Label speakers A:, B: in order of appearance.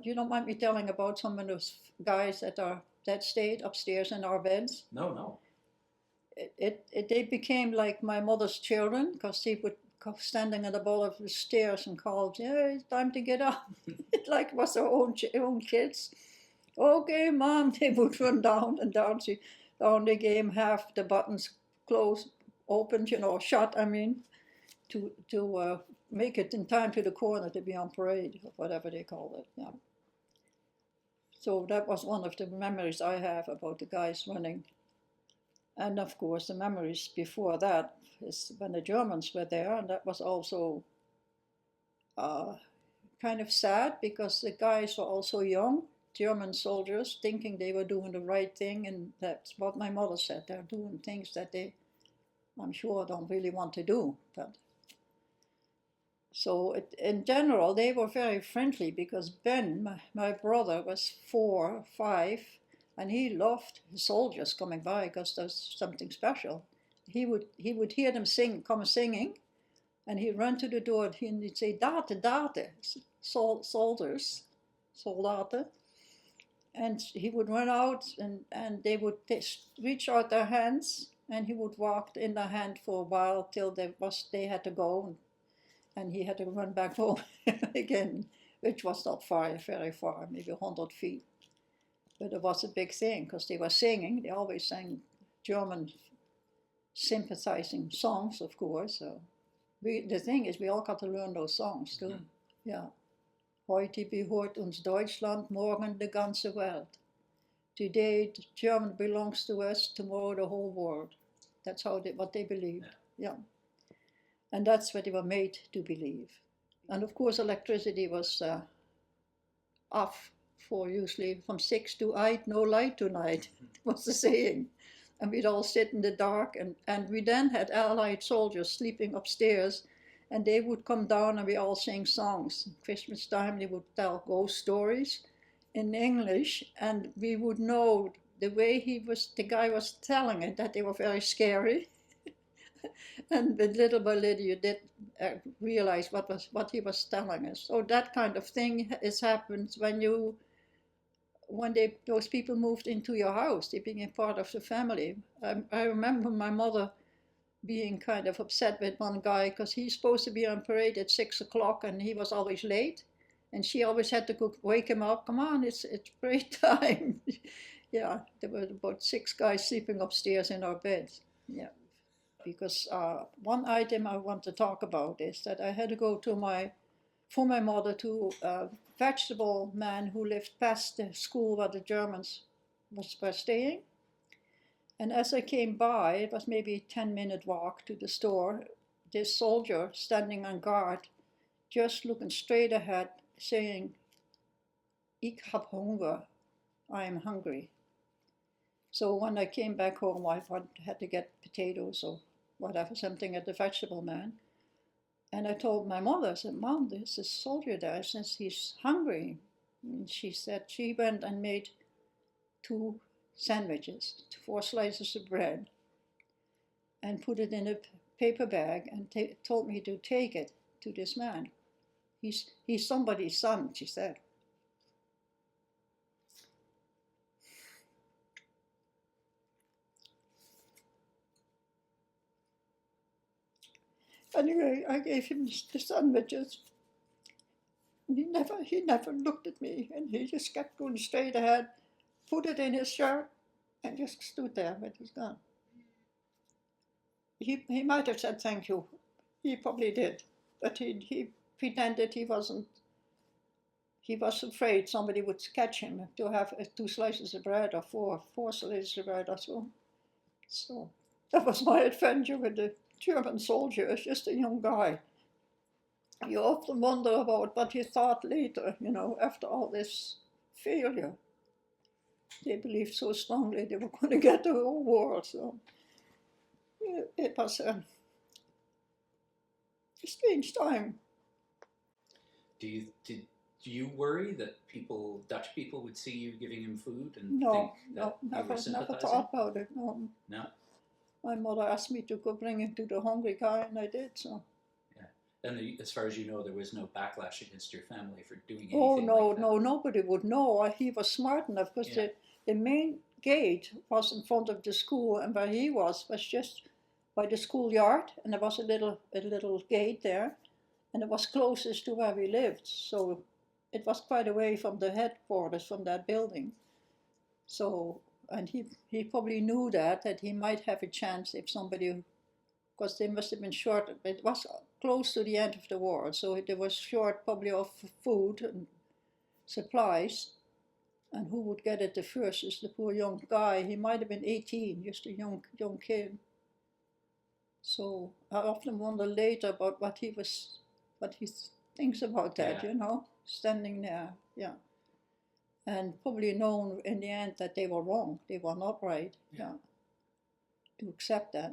A: You don't mind me telling about some of those guys that stayed upstairs in our beds?
B: No, no.
A: They became like my mother's children because he would go standing at the bottom of the stairs and called, "Yeah, it's time to get up." It like was their own kids. Okay, mom, they would run down and down. Down the game, half the buttons closed, opened, shut. I mean, to make it in time to the corner to be on parade or whatever they call it. Yeah. So that was one of the memories I have about the guys running. And of course, the memories before that is when the Germans were there, and that was also uh, kind of sad because the guys were also young, German soldiers, thinking they were doing the right thing, and that's what my mother said. They're doing things that they, I'm sure, don't really want to do. But so in general, they were very friendly because Ben, my brother, was 4 or 5, and he loved the soldiers coming by because there's something special. He would hear them come singing, and he'd run to the door and he'd say, "Date, date, soldiers, soldaten." And he would run out, and they would reach out their hands, and he would walk in their hand for a while till they had to go, and he had to run back home again, which was not far, very far, maybe 100 feet. But it was a big thing because they were singing. They always sang German sympathizing songs, of course. So the thing is, we all got to learn those songs too. Mm-hmm. Yeah. Heute gehört uns Deutschland, morgen die ganze Welt. Today, German belongs to us, tomorrow the whole world. That's what they believed. Yeah. And that's what they were made to believe. And of course, electricity was off for usually from 6 to 8, no light tonight, was the saying. And we'd all sit in the dark, and we then had Allied soldiers sleeping upstairs, and they would come down and we all sing songs. Christmas time, they would tell ghost stories in English, and we would know the way the guy was telling it, that they were very scary. And little by little, you did realize what he was telling us. So that kind of thing happens when those people moved into your house. They became part of the family. I remember my mother being kind of upset with one guy because he's supposed to be on parade at 6 o'clock and he was always late, and she always had to wake him up. Come on, it's parade time. Yeah, there were about 6 guys sleeping upstairs in our beds. Yeah. Because one item I want to talk about is that I had to go for my mother to a vegetable man who lived past the school where the Germans were staying. And as I came by, it was maybe a 10-minute walk to the store, this soldier standing on guard, just looking straight ahead, saying, "Ich hab Hunger, I am hungry." So when I came back home, I had to get potatoes or whatever, something at the vegetable man. And I told my mother, I said, "Mom, there's this soldier there, since he's hungry." And she said she went and made 2 sandwiches, 4 slices of bread, and put it in a paper bag and told me to take it to this man. He's somebody's son, she said. Anyway, I gave him the sandwiches. He never looked at me, and he just kept going straight ahead, put it in his shirt, and just stood there with his gun. He might have said thank you. He probably did, but he pretended he wasn't. He was afraid somebody would catch him to have 2 slices of bread or four slices of bread or so. So that was my adventure with the German soldier as just a young guy. You often wonder about what he thought later, after all this failure. They believed so strongly they were going to get the whole war, so it was a strange time.
B: Did you worry that Dutch people would see you giving him food and
A: No,
B: think that
A: never
B: sympathizing?
A: thought about it, no.
B: No?
A: My mother asked me to go bring him to the hungry guy, and I did, so.
B: Yeah. And as far as you know, there was no backlash against your family for doing
A: Oh
B: anything
A: no,
B: like that.
A: no, nobody would know. He was smart enough because
B: Yeah.
A: the main gate was in front of the school, and where he was just by the schoolyard, and there was a little gate there, and it was closest to where we lived. So it was quite away from the headquarters from that building. So, and he probably knew that he might have a chance if somebody, because they must have been short. It was close to the end of the war, so they were short probably of food and supplies. And who would get it the first is the poor young guy. He might have been 18, just a young kid. So I often wonder later about what he thinks about that,
B: Yeah.
A: standing there, yeah. And probably known in the end that they were wrong, they were not right,
B: Yeah.
A: to accept that.